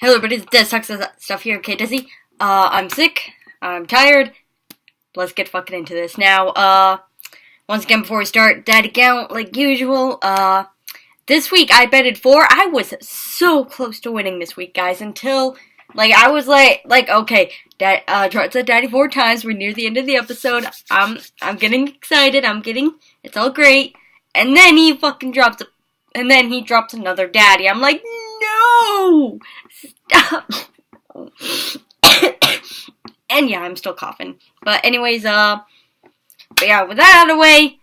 Hello everybody, it's Des Talks Stuff here, okay, Desi? I'm sick, I'm tired, let's get fucking into this. Now, once again, before we start, Daddy Count, like usual, this week I betted 4, I was so close to winning this week, guys, until, I was like, okay, Trot said Daddy 4 times, we're near the end of the episode, I'm getting excited, it's all great, and then he fucking drops another Daddy, I'm like, no! Stop! And yeah, I'm still coughing. But anyways, with that out of the way,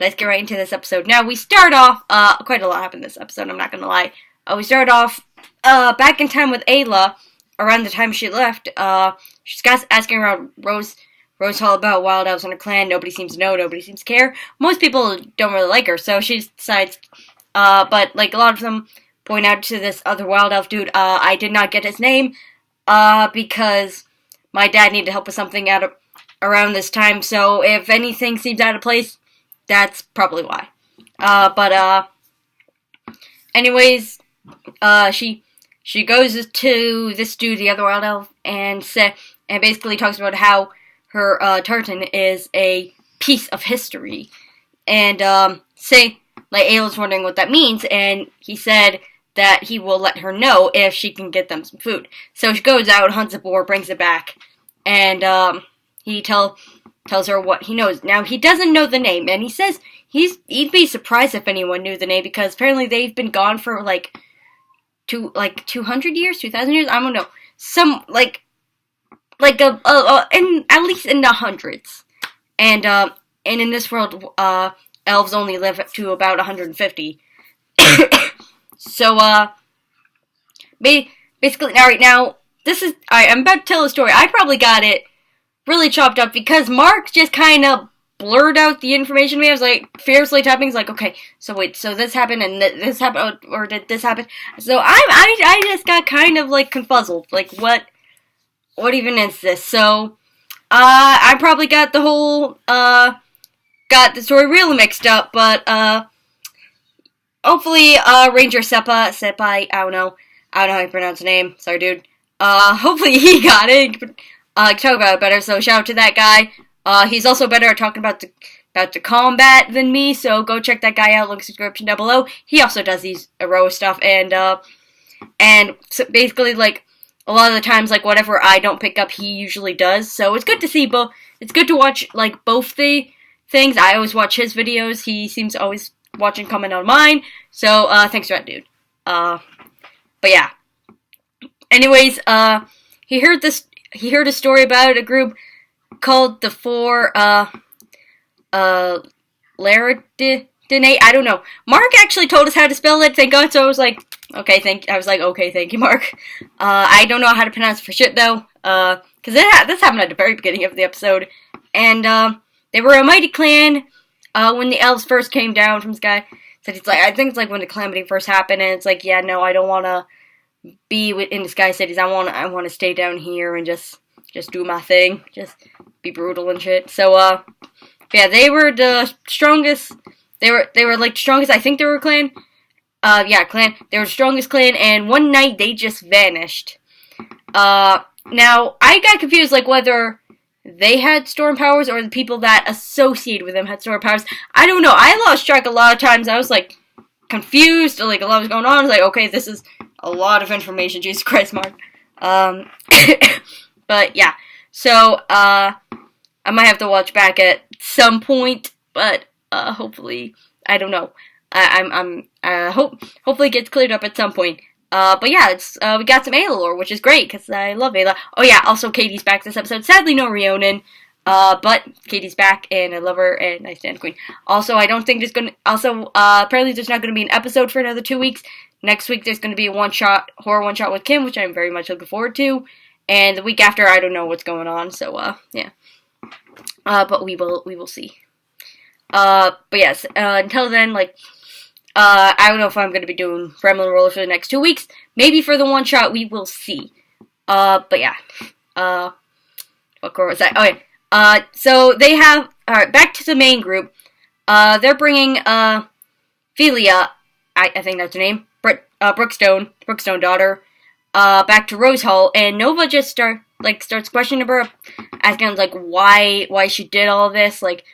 let's get right into this episode. Now, we start off, quite a lot happened this episode, I'm not gonna lie. We start off, back in time with Ayla, around the time she left, she's asking around Rose Hall about Wild Elves and her clan. Nobody seems to know, nobody seems to care. Most people don't really like her, so she decides, but, a lot of them point out to this other Wild Elf dude, I did not get his name, because my dad needed help with something around this time, so if anything seems out of place, that's probably why. Anyways, she goes to this dude, the other Wild Elf, and basically talks about how her, tartan is a piece of history, and, Ayla's wondering what that means, and he said that he will let her know if she can get them some food. So she goes out, hunts a boar, brings it back, and he tells her what he knows. Now, he doesn't know the name, and he says he'd be surprised if anyone knew the name, because apparently they've been gone for, 200 years, 2,000 years, I don't know. At least in the hundreds. And in this world, elves only live to about 150. So, basically, now, I'm about to tell a story. I probably got it really chopped up because Mark just kind of blurred out the information to me. I was, fiercely typing. He's like, okay, so wait, so this happened, and this happened, or did this happen? So, I just got kind of, confuzzled. What even is this? So, I probably got the whole, got the story really mixed up, but, hopefully, Ranger Senpai, I don't know how to pronounce the name, sorry dude, hopefully he got it, can talk about it better, so shout out to that guy. He's also better at talking about the combat than me, so go check that guy out, link description down below. He also does these Aroa stuff, and so basically, a lot of the times, whatever I don't pick up, he usually does, so it's good to see both, it's good to watch, both the things. I always watch his videos, he seems to always watch and comment on mine, so, thanks for that, dude. But yeah. Anyways, he heard a story about a group called the Four, Laridinae, I don't know. Mark actually told us how to spell it, thank God, so I was like, okay, thank you, Mark. I don't know how to pronounce it for shit, though, because this happened at the very beginning of the episode, and, they were a mighty clan, when the elves first came down from the sky. So I think it's when the calamity first happened, and it's yeah, no, I don't want to be in the Sky Cities, I want to stay down here and just do my thing, just be brutal and shit. So, yeah, they were the strongest, they were the strongest, I think they were a clan, clan, they were the strongest clan, and one night they just vanished. Now, I got confused, whether they had storm powers or the people that associated with them had storm powers. I don't know, I lost track a lot of times, I was, confused, a lot was going on, I was okay, this is a lot of information, Jesus Christ, Mark. But, yeah, so, I might have to watch back at some point, but, hopefully, I don't know, hopefully it gets cleared up at some point. But yeah, we got some Ayla lore, which is great, because I love Ayla. Oh yeah, also Katie's back this episode. Sadly, no Rhiannon, but Katie's back, and I love her, and I stand Queen. Also, I don't think apparently there's not going to be an episode for another 2 weeks. Next week, there's going to be a horror one-shot with Kim, which I'm very much looking forward to. And the week after, I don't know what's going on, so, yeah. But we will see. But yes, until then, I don't know if I'm going to be doing Gremlin Roller for the next 2 weeks. Maybe for the one-shot, we will see. But yeah. What core was that? Okay. So they have, alright, back to the main group. They're bringing, Philia, I think that's her name, Brookstone daughter, back to Rose Hall, and Nova just starts questioning her, asking like why she did all this, like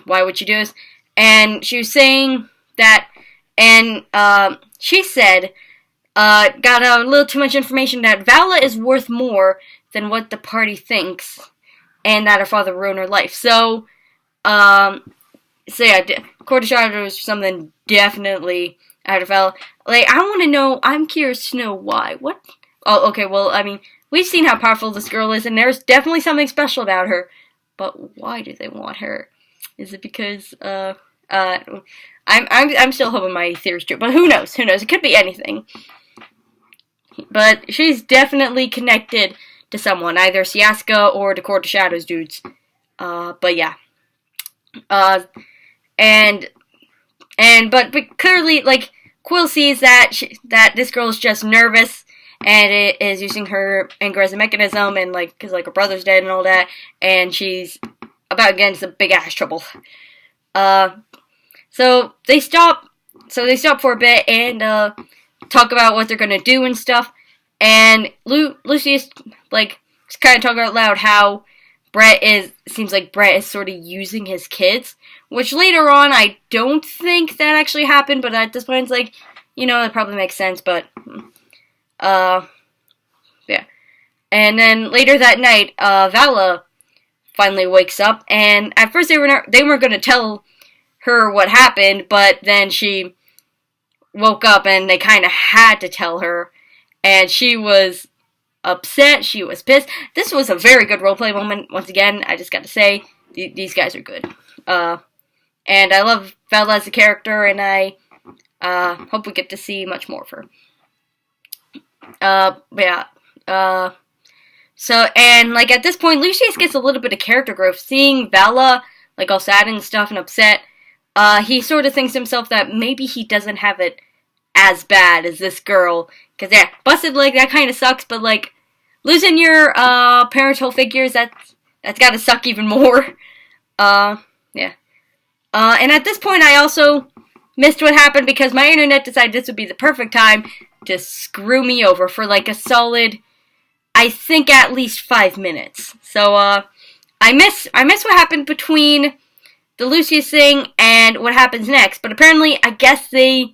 why would she do this? And she was saying that, and she said, got a little too much information that Vala is worth more than what the party thinks, and that her father ruined her life. So yeah, Court of Shadows is something definitely out of Vala. Like, I want to know, I'm curious to know why. What? Oh, okay, well, I mean, we've seen how powerful this girl is, and there's definitely something special about her. But why do they want her? Is it because, I'm still hoping my theory's true, but who knows? Who knows? It could be anything. But she's definitely connected to someone, either Siaska or the Court of Shadows dudes. But yeah. But clearly, like, Quill sees that that this girl is just nervous and it is using her anger as a mechanism, and like, cause like her brother's dead and all that, and she's about to get into some big ass trouble. So they stop for a bit and talk about what they're gonna do and stuff. And Lucius like kind of talking out loud how seems like Brett is sort of using his kids, which later on I don't think that actually happened, but at this point it's like, you know, it probably makes sense, but yeah. And then later that night, Vala finally wakes up, and at first they were going to tell her what happened, but then she woke up and they kind of had to tell her, and she was upset, she was pissed. This was a very good roleplay moment, once again, I just gotta say, these guys are good. And I love Vala as a character, and I hope we get to see much more of her. So, and like at this point, Lucius gets a little bit of character growth. Seeing Vala like all sad and stuff and upset, he sort of thinks to himself that maybe he doesn't have it as bad as this girl. Because yeah, busted leg, that kind of sucks, but like losing your parental figures, that's gotta suck even more. Yeah. And at this point, I also missed what happened because my internet decided this would be the perfect time to screw me over for like a solid, I think, at least 5 minutes. So I miss what happened between the Lucius thing and what happens next. But apparently, I guess they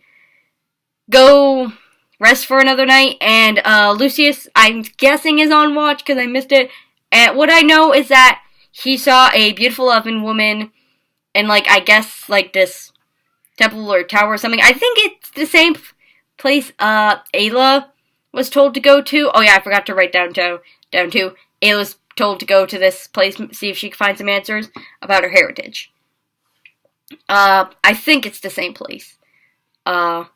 go rest for another night, and Lucius, I'm guessing, is on watch because I missed it. And what I know is that he saw a beautiful elven woman in, like, I guess, like, this temple or tower or something. I think it's the same place Ayla was told to go to. Oh yeah, I forgot to write down too. Ayla was told to go to this place, see if she could find some answers about her heritage. I think it's the same place. Yeah.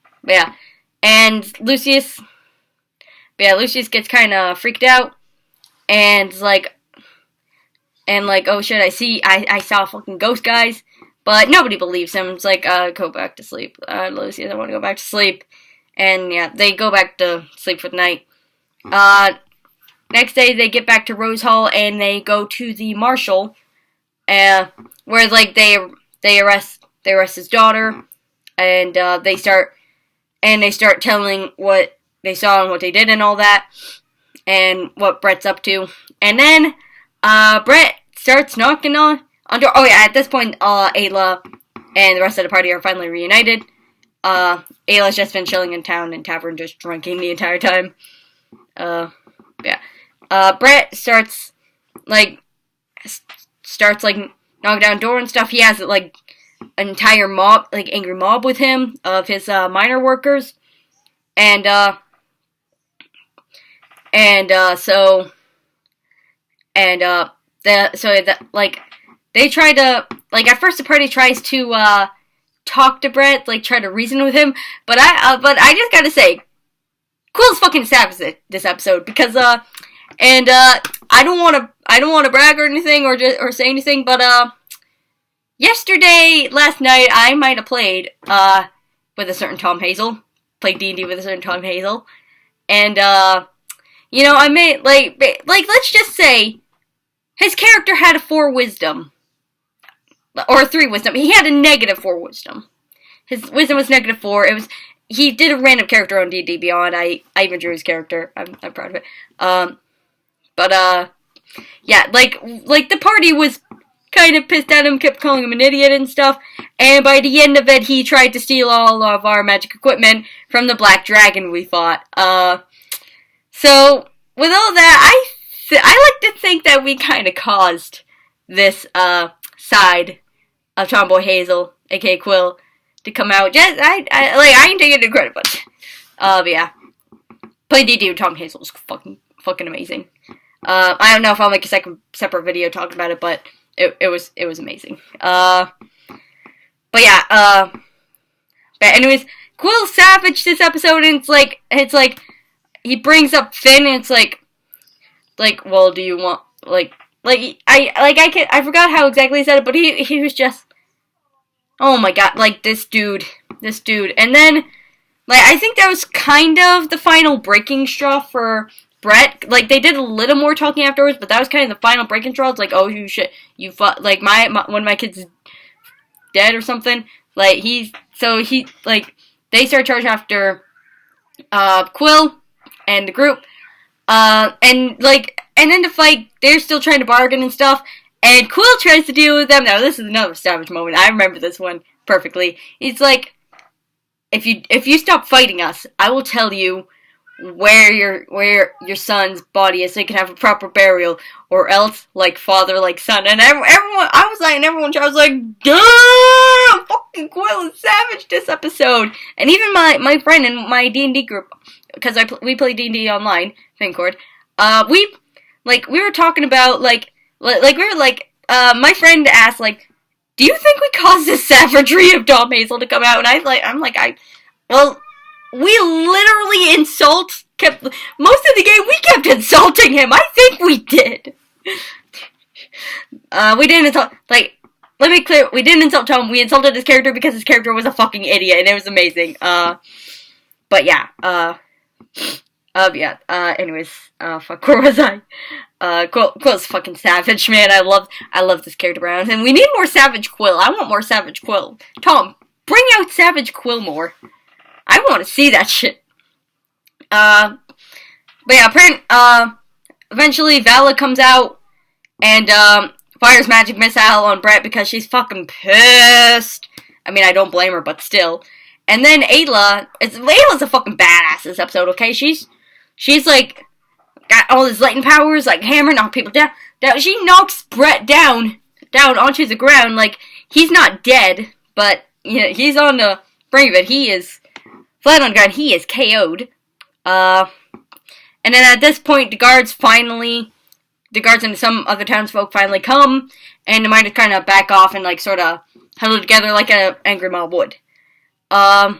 And Lucius gets kind of freaked out, and like, oh shit, I saw fucking ghost guys, but nobody believes him. It's like, go back to sleep. Lucius, I want to go back to sleep. And yeah, they go back to sleep for the night. Next day, they get back to Rose Hall, and they go to the marshal, where like they arrest his daughter, and they start telling what they saw and what they did and all that, and what Brett's up to. And then Brett starts knocking on door. Oh yeah, at this point, Ayla and the rest of the party are finally reunited. Ayla's just been chilling in town and tavern, just drinking the entire time. Yeah. Brett starts knocking down door and stuff. He has like an entire mob, like angry mob with him of his minor workers, and they try to, like, at first the party tries to talk to Brett, like try to reason with him, but I just gotta say, Quill's fucking savage this episode, because I don't want to brag or anything or say anything, but last night I might have played with a certain Tom Hazel, played D&D with a certain Tom Hazel, and you know, I made like let's just say his character had a 4 wisdom. Or a 3 wisdom. He had a -4 wisdom. His wisdom was -4. It was, he did a random character on D&D Beyond. I even drew his character. I'm proud of it. Yeah, like the party was kind of pissed at him, kept calling him an idiot and stuff, and by the end of it, he tried to steal all of our magic equipment from the Black Dragon we fought. So, with all that, I like to think that we kind of caused this, side of Tomboy Hazel, aka Quill, to come out. Just, I ain't taking the credit, but yeah. Playing D&D with Tom Hazel is fucking amazing. I don't know if I'll make a separate video talking about it, but it was amazing. But yeah, but anyways, Quill savaged this episode, and it's like, he brings up Finn, and it's like, well, do you want, I forgot how exactly he said it, but he was just, oh my god, like, this dude, and then, like, I think that was kind of the final breaking straw for Brett. Like, they did a little more talking afterwards, but that was kind of the final breaking straw. It's like, oh, you fought, like, one of my kids is dead or something. Like, they start charging after, Quill and the group, and then the fight, they're still trying to bargain and stuff, and Quill tries to deal with them. Now, this is another savage moment. I remember this one perfectly. He's like, if you stop fighting us, I will tell you where your son's body is so you can have a proper burial, or else, like father, like son. And everyone, I was like, damn, fucking Quill is savage this episode. And even my friend in my D&D group, because we play D&D online, Fincord, we were talking about, my friend asked, like, do you think we caused this savagery of Tom Hazel to come out? And we literally most of the game, we kept insulting him. I think we did. We didn't insult, let me be clear, we didn't insult Tom, we insulted his character because his character was a fucking idiot, and it was amazing. But yeah, anyways, fuck, where was I? Quill's fucking savage, man. I love this character around, and we need more Savage Quill. I want more Savage Quill. Tom, bring out Savage Quill more. I want to see that shit. But yeah, eventually Vala comes out and, fires magic missile on Brett because she's fucking pissed. I mean, I don't blame her, but still. And then Ayla's a fucking badass this episode, okay? She's like, got all his lightning powers, like hammer, knock people down. She knocks Brett down onto the ground, like, he's not dead, but, you know, he's on the brink of it. He is flat on the ground. He is KO'd. And then at this point, the guards and some other townsfolk finally come, and the miners kind of back off and, like, sort of huddle together like an angry mob would. And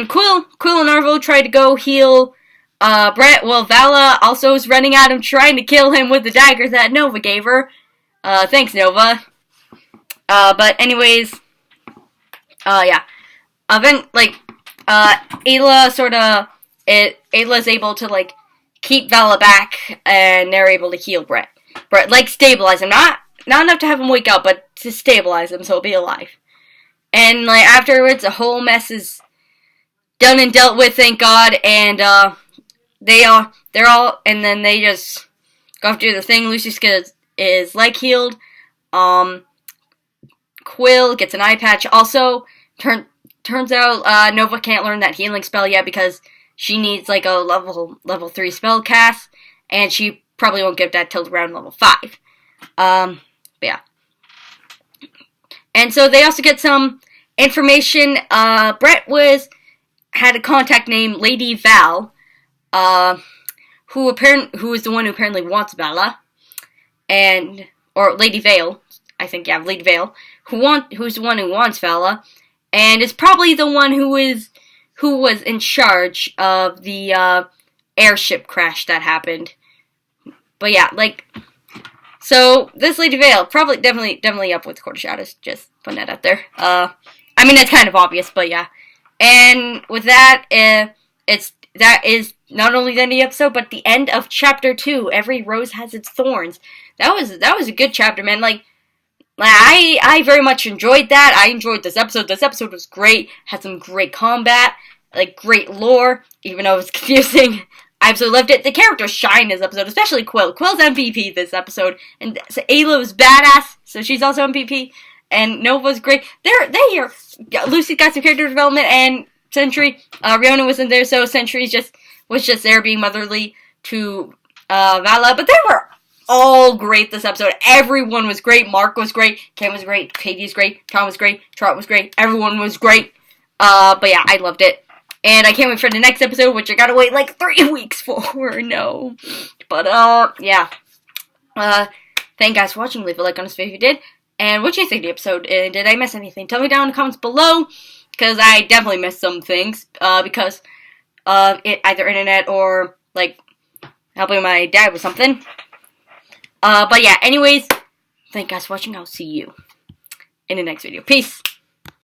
Quill and Arvo tried to go heal, Brett. Well, Vala also is running at him, trying to kill him with the daggers that Nova gave her. Thanks, Nova. But anyways, yeah. Ayla's able to, like, keep Vala back, and they're able to heal Brett. Like, stabilize him. Not enough to have him wake up, but to stabilize him so he'll be alive. And, like, afterwards, the whole mess is done and dealt with, thank God, and, and then they just go off to do the thing. Lucy's is leg healed. Quill gets an eye patch. Also, turns out, Nova can't learn that healing spell yet because she needs, like, a level 3 spell cast, and she probably won't get that till around level 5. But yeah. And so they also get some information. Brett had a contact named Lady Val, who is the one who apparently wants Vala, or Lady Vale, I think, yeah, Lady Vale, who's the one who wants Vala, and is probably the one who was in charge of the airship crash that happened. But yeah, like, so this Lady Vale, probably definitely up with Court of Shadows, just putting that out there. I mean, it's kind of obvious, but yeah. And with that, that is not only the end of the episode, but the end of chapter 2. Every rose has its thorns. That was a good chapter, man. Like, I very much enjoyed that. I enjoyed this episode. This episode was great. Had some great combat, like great lore, even though it was confusing. I absolutely loved it. The characters shine in this episode, especially Quill. Quill's MVP this episode, and so Ayla was badass, so she's also MVP. And Nova's great. They are. Lucy got some character development, and Sentry, Riona wasn't there, so Sentry was just there being motherly to Vala. But they were all great this episode. Everyone was great. Mark was great. Ken was great. Katie was great. Tom was great. Trot was great. Everyone was great. But yeah, I loved it. And I can't wait for the next episode, which I gotta wait like 3 weeks for. No. But, yeah. Thank you guys for watching. Leave a like on this video if you did. And what do you think of the episode? And did I miss anything? Tell me down in the comments below. Because I definitely missed some things. Because either internet or, like, helping my dad with something. But yeah, anyways. Thank you guys for watching. I'll see you in the next video. Peace.